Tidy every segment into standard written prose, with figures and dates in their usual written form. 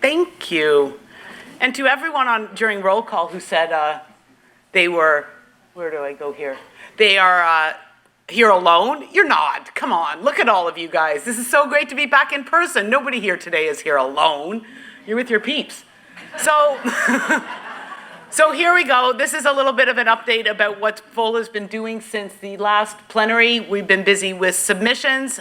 Thank you. And to everyone during roll call who said they were, where do I go here? They are here alone. You're not. Come on, look at all of you guys. This is so great to be back in person. Nobody here today is here alone. You're with your peeps. So, so here we go. This is a little bit of an update about what FOLA's been doing since the last plenary. We've been busy with submissions.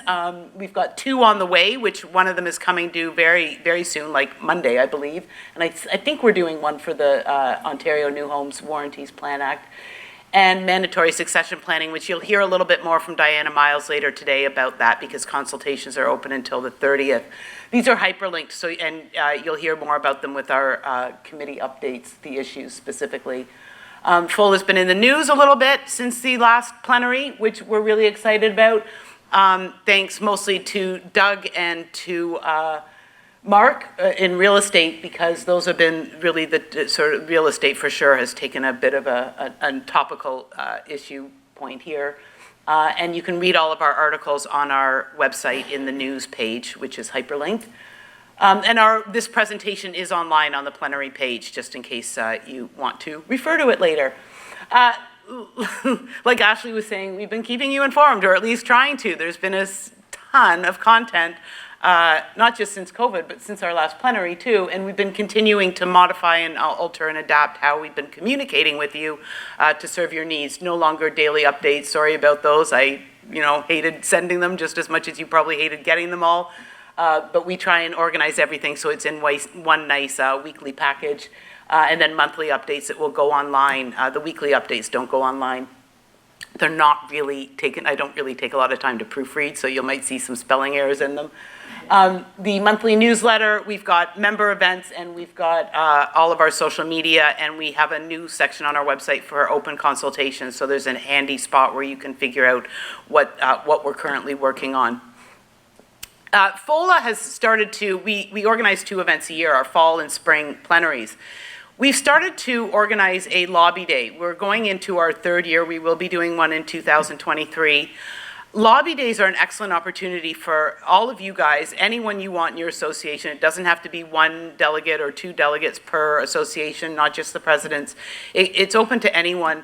We've got 2 on the way, which one of them is coming due very, very soon, like Monday, I believe. And I think we're doing one for the Ontario New Homes Warranties Plan Act. And mandatory succession planning, which you'll hear a little bit more from Diana Miles later today about that because consultations are open until the 30th. These are hyperlinked, so you'll hear more about them with our committee updates, the issues specifically. FOLA's been in the news a little bit since the last plenary, which we're really excited about. Thanks mostly to Doug and to Mark in real estate, because those have been really the sort of real estate for sure has taken a bit of a topical issue point here. And you can read all of our articles on our website in the news page, which is hyperlinked. And this presentation is online on the plenary page, just in case you want to refer to it later. Like Ashley was saying, we've been keeping you informed, or at least trying to. There's been a ton of content, not just since COVID, but since our last plenary too, and we've been continuing to modify and alter and adapt how we've been communicating with you to serve your needs. No longer daily updates, sorry about those. I hated sending them just as much as you probably hated getting them all, but we try and organize everything so it's in one nice weekly package, and then monthly updates that will go online. The weekly updates don't go online. They're not really taken, I don't really take a lot of time to proofread, so you might see some spelling errors in them. The monthly newsletter, we've got member events, and we've got all of our social media, and we have a new section on our website for open consultations, so there's a handy spot where you can figure out what we're currently working on. FOLA has started to, we organize 2 events a year, our fall and spring plenaries. We've started to organize a lobby day. We're going into our 3rd year. We will be doing one in 2023. Lobby days are an excellent opportunity for all of you guys, anyone you want in your association. It doesn't have to be 1 delegate or 2 delegates per association, not just the presidents. It's open to anyone.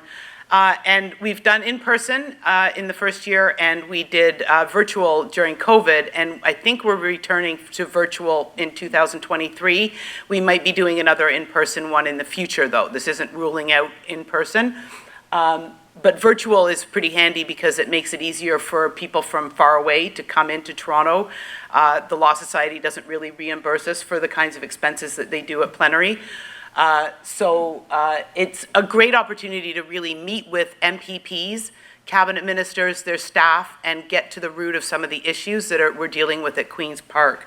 And we've done in person in the 1st year, and we did virtual during COVID, and I think we're returning to virtual in 2023. We might be doing another in-person one in the future, though. This isn't ruling out in person. But virtual is pretty handy because it makes it easier for people from far away to come into Toronto. The Law Society doesn't really reimburse us for the kinds of expenses that they do at plenary. So it's a great opportunity to really meet with MPPs, cabinet ministers, their staff, and get to the root of some of the issues that we're dealing with at Queen's Park.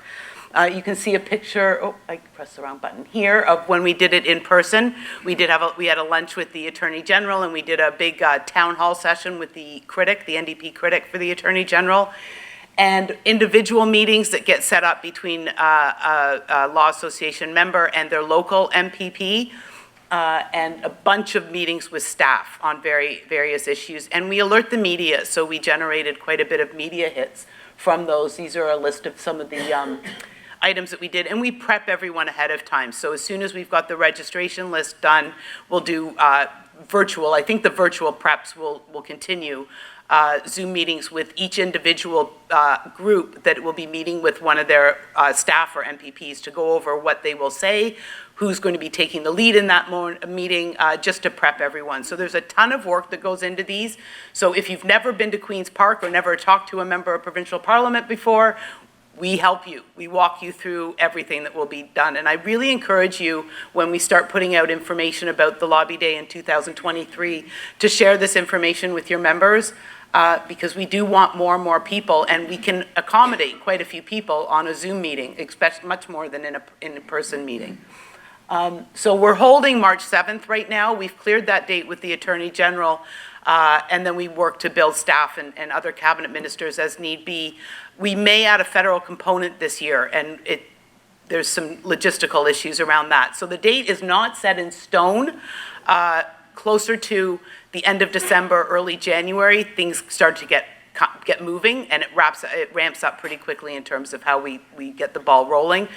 You can see a picture, oh, I pressed the wrong button here, of when we did it in person. We had a lunch with the Attorney General, and we did a big town hall session with the critic, the NDP critic for the Attorney General, and individual meetings that get set up between a Law Association member and their local MPP, and a bunch of meetings with staff on various issues. And we alert the media, so we generated quite a bit of media hits from those. These are a list of some of the items that we did, and we prep everyone ahead of time. So as soon as we've got the registration list done, we'll do virtual. I think the virtual preps will continue. Zoom meetings with each individual group that will be meeting with one of their staff or MPPs to go over what they will say, who's going to be taking the lead in that meeting, just to prep everyone. So there's a ton of work that goes into these. So if you've never been to Queen's Park or never talked to a member of provincial parliament before, we help you. We walk you through everything that will be done. And I really encourage you, when we start putting out information about the Lobby Day in 2023, to share this information with your members, because we do want more and more people, and we can accommodate quite a few people on a Zoom meeting, especially much more than in a person meeting. So we're holding March 7th right now. We've cleared that date with the Attorney General, and then we work to build staff and other cabinet ministers as need be. We may add a federal component this year, and there's some logistical issues around that. So the date is not set in stone. Closer to the end of December, early January, things start to get get moving, and it ramps up pretty quickly in terms of how we get the ball rolling.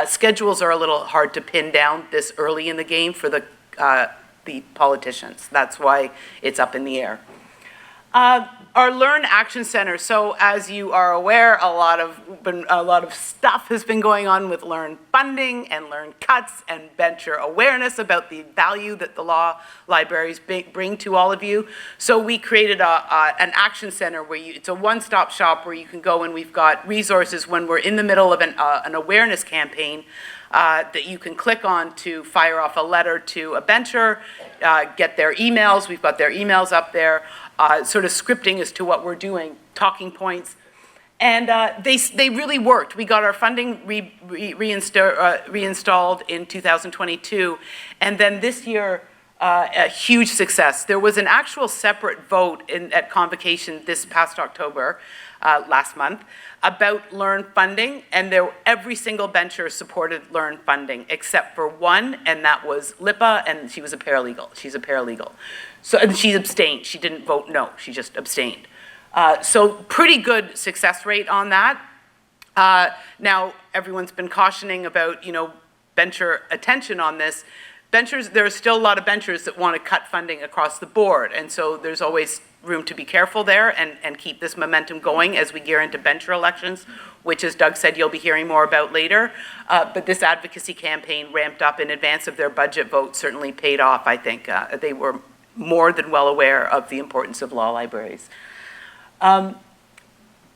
Schedules are a little hard to pin down this early in the game for the politicians. That's why it's up in the air. Our Learn Action Center. So as you are aware, a lot of stuff has been going on with Learn funding and Learn cuts and venture awareness about the value that the law libraries bring to all of you. So we created an action center where it's a one-stop shop where you can go, and we've got resources when we're in the middle of an awareness campaign that you can click on to fire off a letter to a bencher, get their emails. We've got their emails up there. Sort of scripting as to what we're doing, talking points. And they really worked. We got our funding reinstalled in 2022. And then this year, a huge success. There was an actual separate vote at convocation this past October, last month, about Learn funding, and every single bencher supported Learn funding except for one, and that was Lipa, and she was a paralegal. She's a paralegal. So, and she abstained. She didn't vote no, she just abstained. So pretty good success rate on that. Now, everyone's been cautioning about, bencher attention on this. Benchers, there are still a lot of benchers that want to cut funding across the board, and so there's always room to be careful there and keep this momentum going as we gear into bencher elections, which, as Doug said, you'll be hearing more about later. But this advocacy campaign ramped up in advance of their budget vote certainly paid off, I think. They were more than well aware of the importance of law libraries.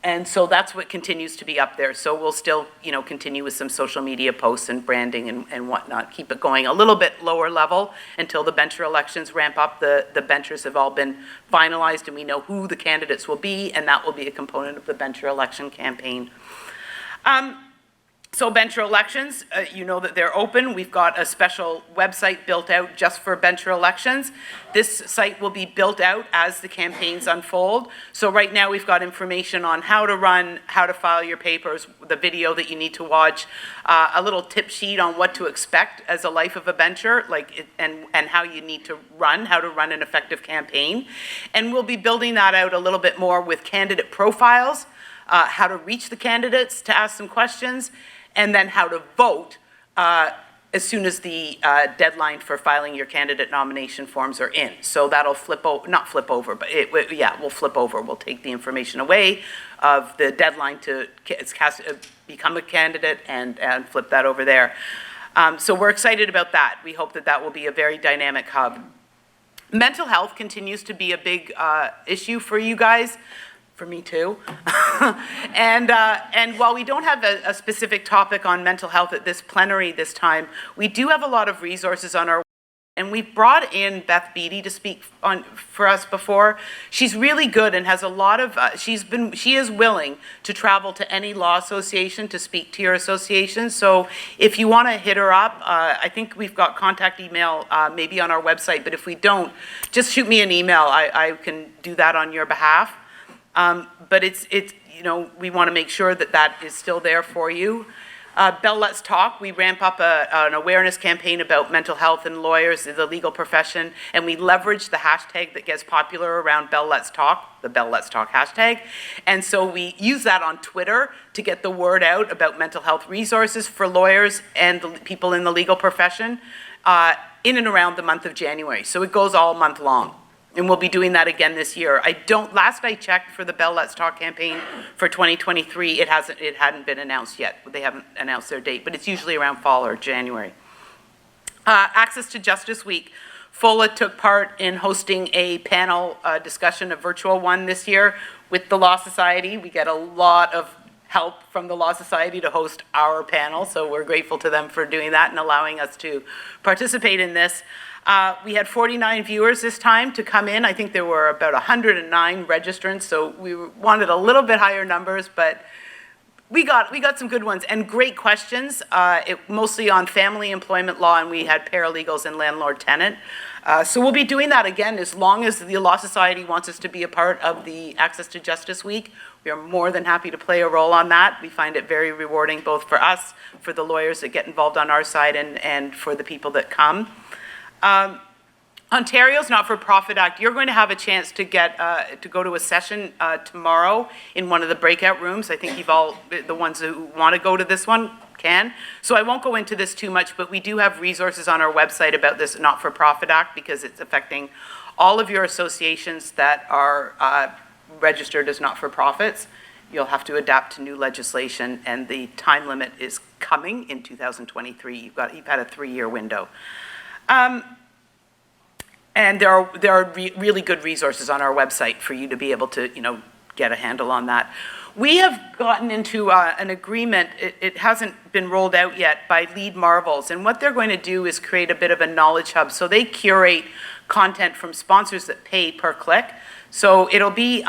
And so that's what continues to be up there. So we'll still, continue with some social media posts and branding and whatnot, keep it going a little bit lower level until the bencher elections ramp up. The benchers have all been finalized, and we know who the candidates will be, and that will be a component of the bencher election campaign. So bencher elections, you know that they're open. We've got a special website built out just for bencher elections. This site will be built out as the campaigns unfold. So right now we've got information on how to run, how to file your papers, the video that you need to watch, a little tip sheet on what to expect as a life of a bencher, and how you need to run, how to run an effective campaign. And we'll be building that out a little bit more with candidate profiles, how to reach the candidates to ask some questions, and then how to vote as soon as the deadline for filing your candidate nomination forms are in. So that'll not flip over, but we'll flip over. We'll take the information away of the deadline to become a candidate and flip that over there. So we're excited about that. We hope that will be a very dynamic hub. Mental health continues to be a big issue for you guys. For me too. And while we don't have a specific topic on mental health at this plenary this time, we do have a lot of resources on our, and we've brought in Beth Beattie to speak for us before. She's really good and has a lot of, she is willing to travel to any law association to speak to your association. So if you want to hit her up, I think we've got contact email maybe on our website, but if we don't, just shoot me an email. I can do that on your behalf. But we want to make sure that is still there for you. Bell Let's Talk, we ramp up an awareness campaign about mental health and lawyers, the legal profession, and we leverage the hashtag that gets popular around Bell Let's Talk, the Bell Let's Talk hashtag. And so we use that on Twitter to get the word out about mental health resources for lawyers and the people in the legal profession in and around the month of January. So it goes all month long. And we'll be doing that again this year. Last I checked for the Bell Let's Talk campaign for 2023, it hadn't been announced yet. They haven't announced their date, but it's usually around fall or January. Access to Justice Week. FOLA took part in hosting a panel discussion, a virtual one this year with the Law Society. We get a lot of help from the Law Society to host our panel, so we're grateful to them for doing that and allowing us to participate in this. We had 49 viewers this time to come in. I think there were about 109 registrants, so we wanted a little bit higher numbers, but we got some good ones and great questions, mostly on family employment law, and we had paralegals and landlord-tenant. So we'll be doing that again as long as the Law Society wants us to be a part of the Access to Justice Week. We are more than happy to play a role on that. We find it very rewarding both for us, for the lawyers that get involved on our side, and for the people that come. Ontario's Not-for-Profit Act, you're going to have a chance to get to go to a session tomorrow in one of the breakout rooms. I think you've all, the ones who want to go to this one can. So I won't go into this too much, but we do have resources on our website about this Not-for-Profit Act because it's affecting all of your associations that are registered as not-for-profits. You'll have to adapt to new legislation, and the time limit is coming in 2023. You've had a 3-year window. And there are really good resources on our website for you to be able to, get a handle on that. We have gotten into an agreement, it hasn't been rolled out yet, by Lead Marvels, and what they're going to do is create a bit of a knowledge hub. So they curate content from sponsors that pay per click. So it'll be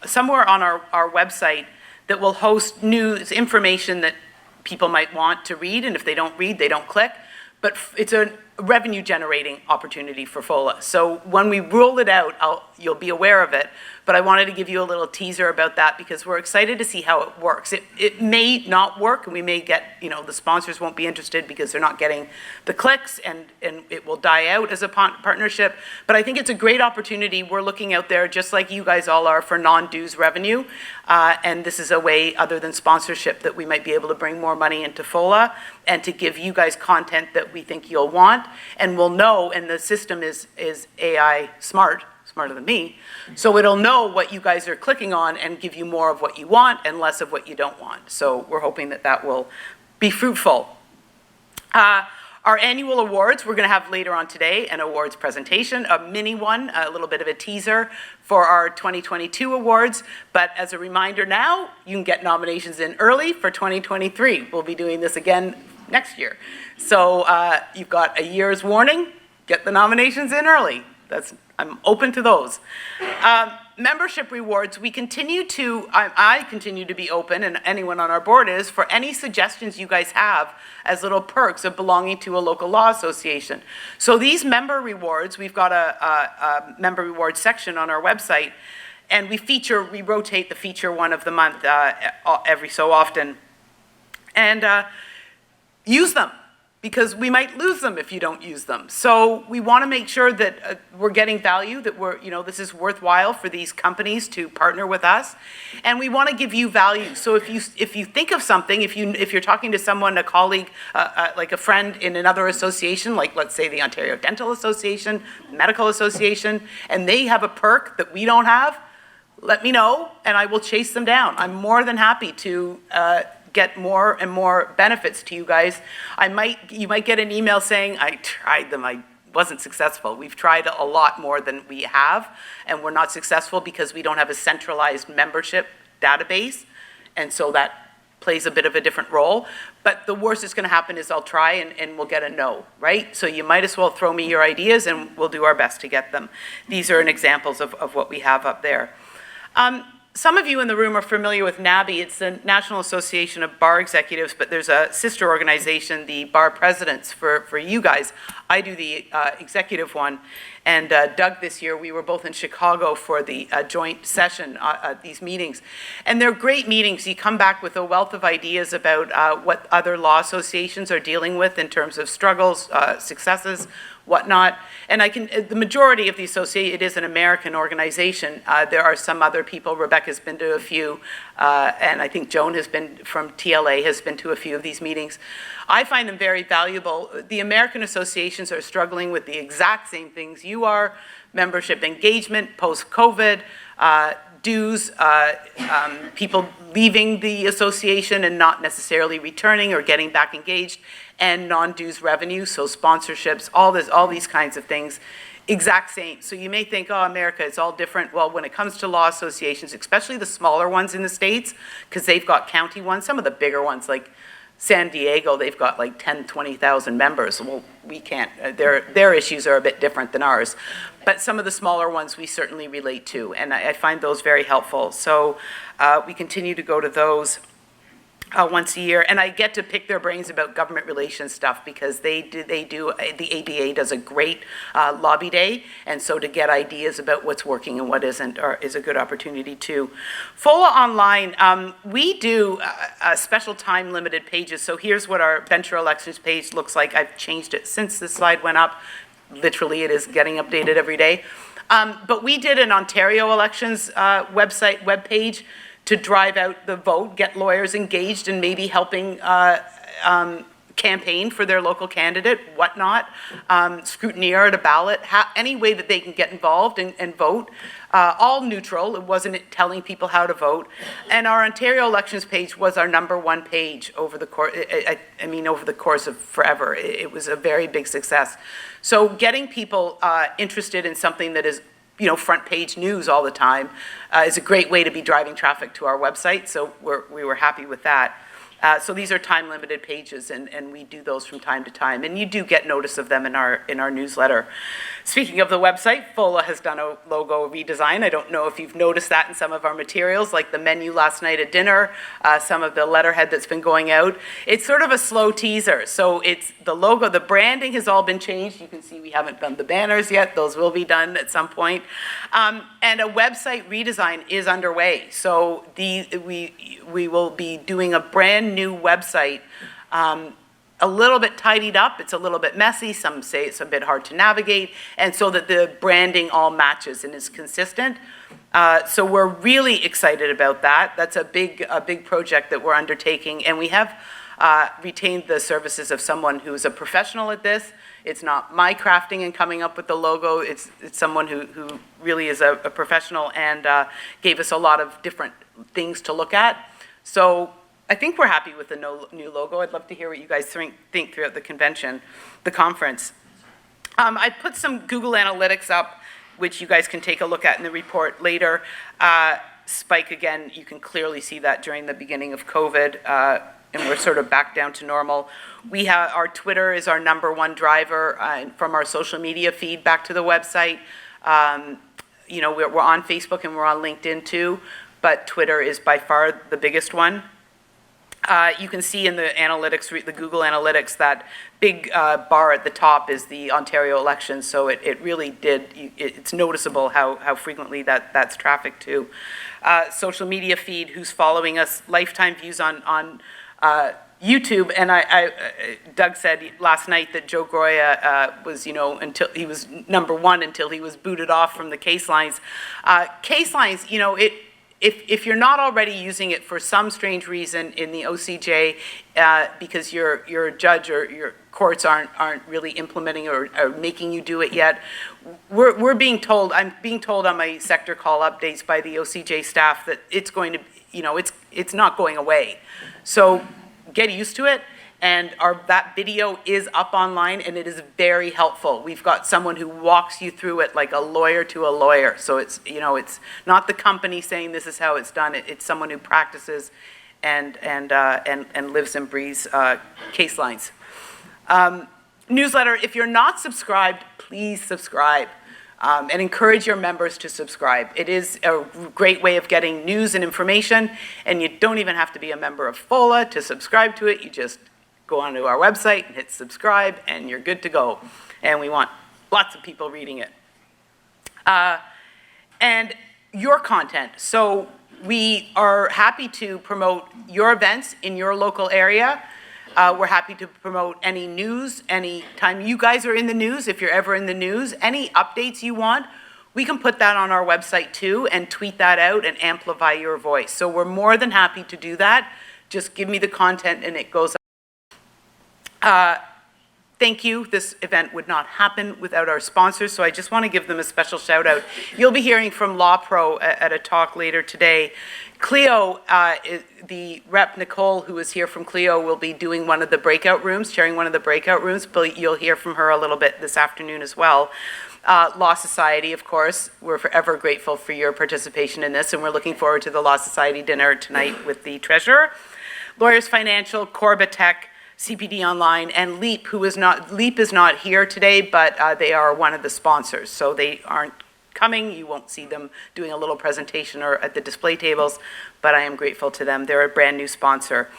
somewhere on our website that will host news, information that people might want to read, and if they don't read, they don't click. But it's a revenue generating opportunity for FOLA. So when we roll it out, you'll be aware of it, but I wanted to give you a little teaser about that because we're excited to see how it works. It may not work, and we may get, the sponsors won't be interested because they're not getting the clicks, and it will die out as a partnership. But I think it's a great opportunity. We're looking out there, just like you guys all are, for non-dues revenue. And this is a way, other than sponsorship, that we might be able to bring more money into FOLA and to give you guys content that we think you'll want. And we'll know, and the system is AI smarter than me, so it'll know what you guys are clicking on and give you more of what you want and less of what you don't want. So we're hoping that will be fruitful. Our annual awards, we're going to have later on today an awards presentation, a mini one, a little bit of a teaser for our 2022 awards. But as a reminder now, you can get nominations in early for 2023. We'll be doing this again next year. So you've got a year's warning, get the nominations in early. I'm open to those. Membership rewards, I continue to be open, and anyone on our board is, for any suggestions you guys have as little perks of belonging to a local law association. So these member rewards, we've got a member rewards section on our website, and we rotate the feature one of the month every so often. And use them, because we might lose them if you don't use them. So we want to make sure that we're getting value, that this is worthwhile for these companies to partner with us, and we want to give you value. So if you think of something, if you're talking to someone, a colleague, like a friend in another association, like let's say the Ontario Dental Association, Medical Association, and they have a perk that we don't have, let me know, and I will chase them down. I'm more than happy to get more and more benefits to you guys. You might get an email saying, I tried them, I wasn't successful. We've tried a lot more than we have, and we're not successful because we don't have a centralized membership database, and so that plays a bit of a different role. But the worst that's going to happen is I'll try and we'll get a no, right? So you might as well throw me your ideas and we'll do our best to get them. These are examples of what we have up there. Some of you in the room are familiar with NABI. It's the National Association of Bar Executives, but there's a sister organization, the Bar Presidents, for you guys. I do the executive one. And Doug, this year, we were both in Chicago for the joint session, these meetings. And they're great meetings. You come back with a wealth of ideas about what other law associations are dealing with in terms of struggles, successes, whatnot. And the majority of the association, it is an American organization. There are some other people. Rebecca's been to a few, and I think Joan from TLA has been to a few of these meetings. I find them very valuable. The American associations are struggling with the exact same things you are: membership engagement, post-COVID, dues, people leaving the association and not necessarily returning or getting back engaged, and non-dues revenue, so sponsorships, all these kinds of things, exact same. So you may think, oh, America, it's all different. Well, when it comes to law associations, especially the smaller ones in the States, because they've got county ones, some of the bigger ones like San Diego, they've got like 10, 20,000 members. Well, we can't, their issues are a bit different than ours. But some of the smaller ones we certainly relate to, and I find those very helpful. So we continue to go to those once a year, and I get to pick their brains about government relations stuff because the ABA does a great lobby day, and so to get ideas about what's working and what isn't is a good opportunity too. FOLA Online, we do special time limited pages, so here's what our venture elections page looks like. I've changed it since this slide went up. literally it is getting updated every day. But we did an Ontario elections webpage to drive out the vote, get lawyers engaged and maybe helping campaign for their local candidate, whatnot, scrutineer at a ballot, any way that they can get involved and vote, all neutral. It wasn't telling people how to vote. And our Ontario elections page was our #1 page over the course, over the course of forever. It was a very big success. So getting people interested in something that is front page news all the time is a great way to be driving traffic to our website. So we were happy with that. So these are time-limited pages, and we do those from time to time. And you do get notice of them in our newsletter. Speaking of the website, FOLA has done a logo redesign. I don't know if you've noticed that in some of our materials, like the menu last night at dinner, some of the letterhead that's been going out. It's sort of a slow teaser. So it's the logo, the branding has all been changed. You can see we haven't done the banners yet. Those will be done at some point. And a website redesign is underway. So we will be doing a brand new website, a little bit tidied up. It's a little bit messy. Some say it's a bit hard to navigate, and so that the branding all matches and is consistent. So we're really excited about that. That's a big project that we're undertaking, and we have retained the services of someone who's a professional at this. It's not my crafting and coming up with the logo. It's someone who really is a professional and gave us a lot of different things to look at. So I think we're happy with the new logo. I'd love to hear what you guys think throughout the conference. I put some Google Analytics up, which you guys can take a look at in the report later. Spike again, you can clearly see that during the beginning of COVID, and we're sort of back down to normal. We have our Twitter is our #1 driver from our social media feed back to the website. We're on Facebook and we're on LinkedIn too, but Twitter is by far the biggest one. You can see in the analytics, the Google Analytics, that big bar at the top is the Ontario election. So it really it's noticeable how frequently that's trafficked to. Social media feed, who's following us, lifetime views on YouTube. And Doug said last night that Joe Groya was, until he was #1 until he was booted off from the case lines. Case lines, If you're not already using it for some strange reason in the OCJ, because your judge or your courts aren't really implementing or making you do it yet, I'm being told on my sector call updates by the OCJ staff that it's going to, it's not going away. So get used to it. And that video is up online, and it is very helpful. We've got someone who walks you through it like a lawyer to a lawyer. So it's not the company saying this is how it's done. It's someone who practices and lives and breathes case lines. Newsletter. If you're not subscribed, please subscribe. And encourage your members to subscribe. It is a great way of getting news and information, and you don't even have to be a member of FOLA to subscribe to it. You just go onto our website and hit subscribe, and you're good to go. And we want lots of people reading it. And your content. So we are happy to promote your events in your local area. We're happy to promote any news, any time you guys are in the news, if you're ever in the news, any updates you want, we can put that on our website too and tweet that out and amplify your voice. So we're more than happy to do that. Just give me the content and it goes up. Thank you. This event would not happen without our sponsors, so I just want to give them a special shout out. You'll be hearing from Law Pro at a talk later today. Clio, the rep Nicole, who is here from Clio, will be doing one of the breakout rooms, chairing one of the breakout rooms, but you'll hear from her a little bit this afternoon as well. Law Society, of course, we're forever grateful for your participation in this, and we're looking forward to the Law Society dinner tonight with the treasurer. Lawyers Financial, Corbatech, CPD Online, and Leap, Leap is not here today, but they are one of the sponsors. So they aren't coming. You won't see them doing a little presentation or at the display tables, but I am grateful to them. They're a brand new sponsor.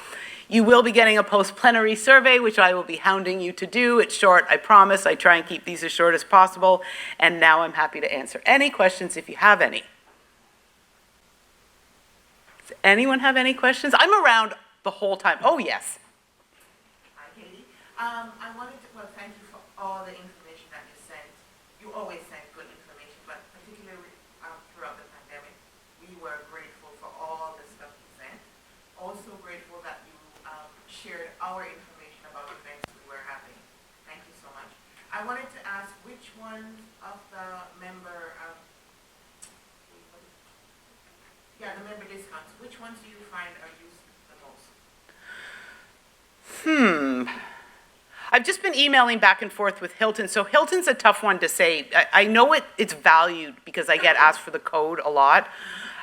You will be getting a post-plenary survey, which I will be hounding you to do. It's short, I promise. I try and keep these as short as possible. And now I'm happy to answer any questions if you have any. Does anyone have any questions? I'm around the whole time. Oh, yes. I wanted to, thank you for all the information that you sent. always send good information, but particularly throughout the pandemic, we were grateful for all the stuff you sent. Also grateful that you shared our information about events we were having. Thank you so much. I wanted to ask which one of the member, the member discounts, which ones do you find are used the most? I've just been emailing back and forth with Hilton. So Hilton's a tough one to say. I know it's valued because I get asked for the code a lot.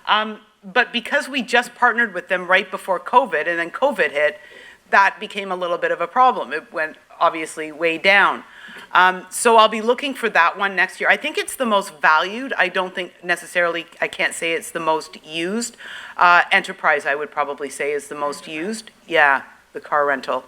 But because we just partnered with them right before COVID and then COVID hit, that became a little bit of a problem. It went obviously way down. So I'll be looking for that one next year. I think it's the most valued. I don't think necessarily, I can't say it's the most used. Enterprise, I would probably say, is the most used. Yeah, the car rental.